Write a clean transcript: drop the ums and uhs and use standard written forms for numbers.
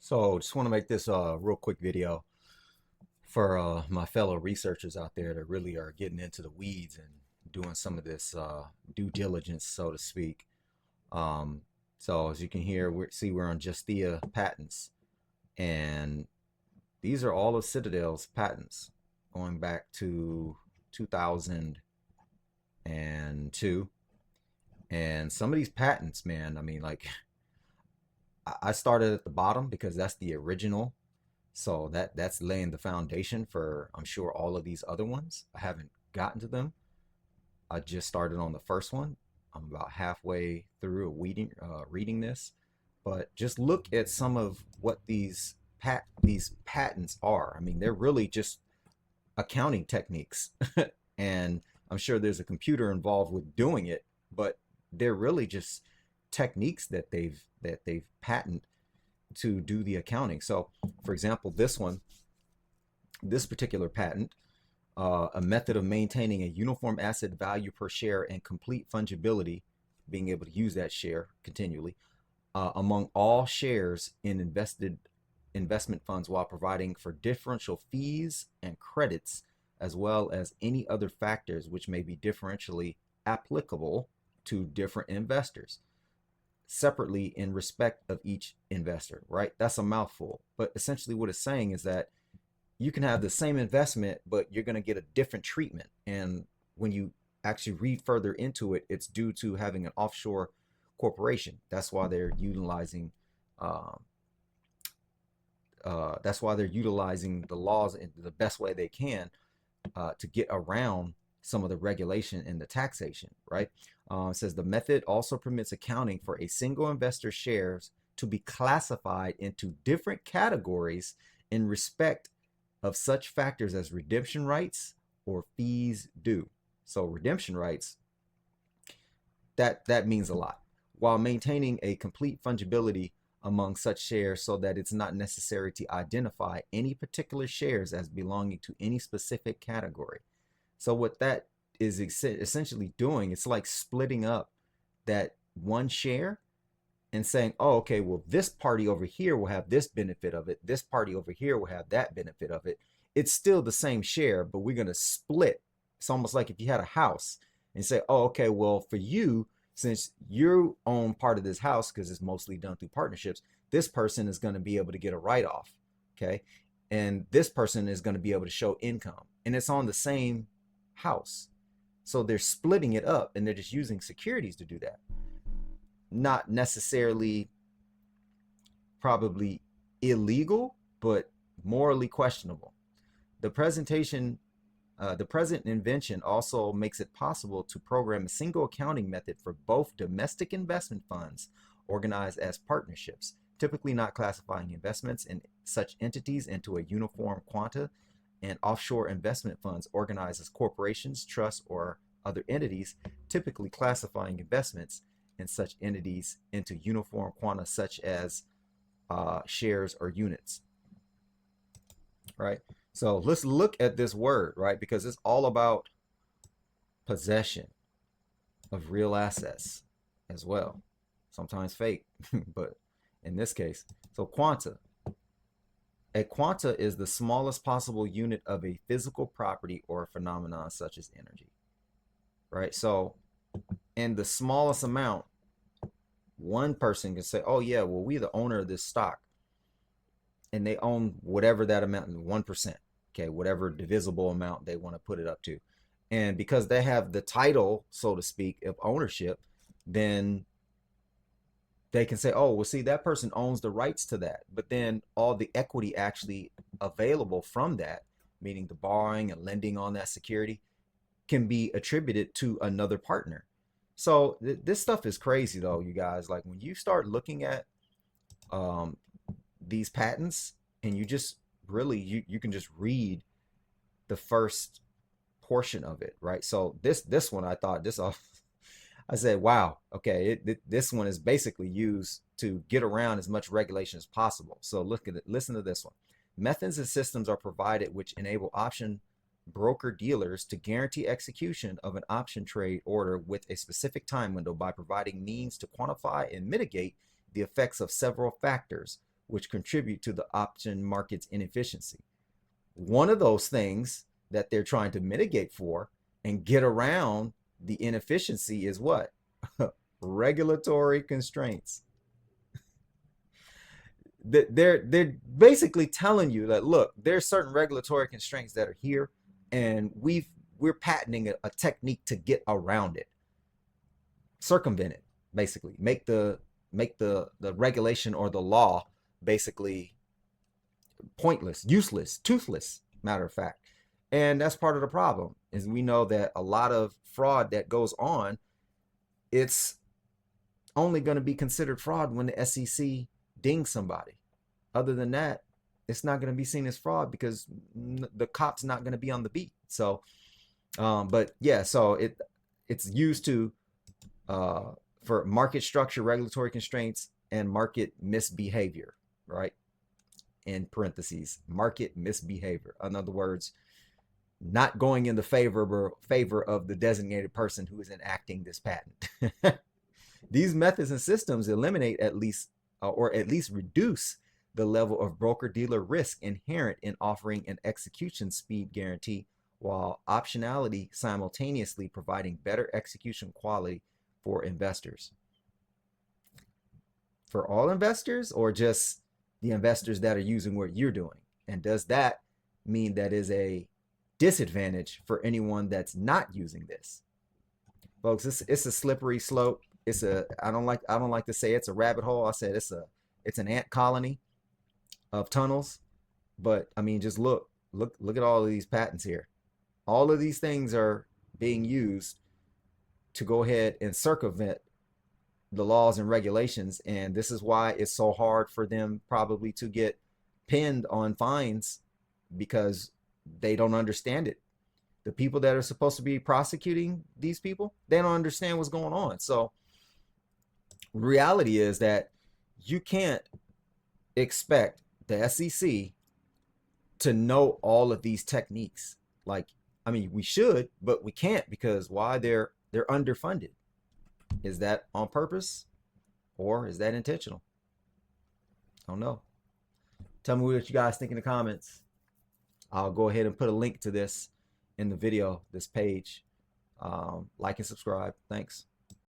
So just want to make this real quick video for my fellow researchers out there that really are getting into the weeds and doing some of this due diligence, so to speak. Um, so as you can hear, we're on Justia patents, and these are all of Citadel's patents going back to 2002. And some of these patents, man, I mean, like I started at the bottom because that's the original. So that's laying the foundation for, I'm sure, all of these other ones. I haven't gotten to them. I just started on the first one. I'm about halfway through reading this, but just look at some of what these patents are. I mean, they're really just accounting techniques, and I'm sure there's a computer involved with doing it, but they're really just techniques that they've patented to do the accounting. So, for example, this particular patent, a method of maintaining a uniform asset value per share and complete fungibility, being able to use that share continually among all shares in investment funds while providing for differential fees and credits, as well as any other factors which may be differentially applicable to different investors separately in respect of each investor, right? That's a mouthful. But essentially, what it's saying is that you can have the same investment, but you're going to get a different treatment. And when you actually read further into it, it's due to having an offshore corporation. Um, that's why they're utilizing the laws in the best way they can to get around some of the regulation and the taxation, right? It says the method also permits accounting for a single investor's shares to be classified into different categories in respect of such factors as redemption rights or fees due. So redemption rights, that means a lot, while maintaining a complete fungibility among such shares so that it's not necessary to identify any particular shares as belonging to any specific category. So what that is essentially doing, it's like splitting up that one share and saying, oh, okay, well, this party over here will have this benefit of it. This party over here will have that benefit of it. It's still the same share, but we're going to split. It's almost like if you had a house and say, oh, okay, well, for you, since you own part of this house, because it's mostly done through partnerships, this person is going to be able to get a write-off. Okay. And this person is going to be able to show income. And it's on the same house. So they're splitting it up and they're just using securities to do that. Not necessarily probably illegal, but morally questionable. The presentation, the present invention also makes it possible to program a single accounting method for both domestic investment funds organized as partnerships, typically not classifying investments in such entities into a uniform quanta, and offshore investment funds organized as corporations, trusts, or other entities, typically classifying investments in such entities into uniform quanta such as shares or units, right? So let's look at this word, right? Because it's all about possession of real assets as well. Sometimes fake, but in this case, so quanta. A quanta is the smallest possible unit of a physical property or phenomenon such as energy, right? So in the smallest amount, one person can say, oh yeah, well, we're the owner of this stock, and they own whatever that amount, 1%, okay, whatever divisible amount they want to put it up to. And because they have the title, so to speak, of ownership, then they can say, oh, well, see, that person owns the rights to that. But then all the equity actually available from that, meaning the borrowing and lending on that security, can be attributed to another partner. So this stuff is crazy, though, you guys. Like when you start looking at um, these patents, and you just really you can just read the first portion of it, right? So this one, I thought this I said, wow, okay, this one is basically used to get around as much regulation as possible. So look at it, listen to this one. Methods and systems are provided which enable option broker dealers to guarantee execution of an option trade order with a specific time window by providing means to quantify and mitigate the effects of several factors, which contribute to the option market's inefficiency. One of those things that they're trying to mitigate for and get around the inefficiency is what? Regulatory constraints. They're basically telling you that, look, there's certain regulatory constraints that are here, and we're patenting a technique to get around it, circumvent it, basically make the regulation or the law basically pointless, useless, toothless, matter of fact. And that's part of the problem, is we know that a lot of fraud that goes on, it's only going to be considered fraud when the SEC dings somebody. Other than that, it's not going to be seen as fraud because the cop's not going to be on the beat. So but yeah, so it's used to for market structure, regulatory constraints, and market misbehavior, right? In parentheses, market misbehavior. In other words, not going in the favor of the designated person who is enacting this patent. These methods and systems eliminate or at least reduce the level of broker-dealer risk inherent in offering an execution speed guarantee, while optionality simultaneously providing better execution quality for investors. For all investors, or just the investors that are using what you're doing? And does that mean that is a disadvantage for anyone that's not using this? Folks, it's a slippery slope. I don't like to say it's a rabbit hole. I said it's an ant colony of tunnels. But I mean, just look at all of these patents here. All of these things are being used to go ahead and circumvent the laws and regulations, and this is why it's so hard for them probably to get pinned on fines, because they don't understand it. The people that are supposed to be prosecuting these people, they don't understand what's going on. So reality is that you can't expect the SEC to know all of these techniques. Like, I mean, we should, but we can't, because why? They're underfunded. Is that on purpose, or is that intentional? I don't know. Tell me what you guys think in the comments. I'll go ahead and put a link to this in the video, this page. Like and subscribe. Thanks.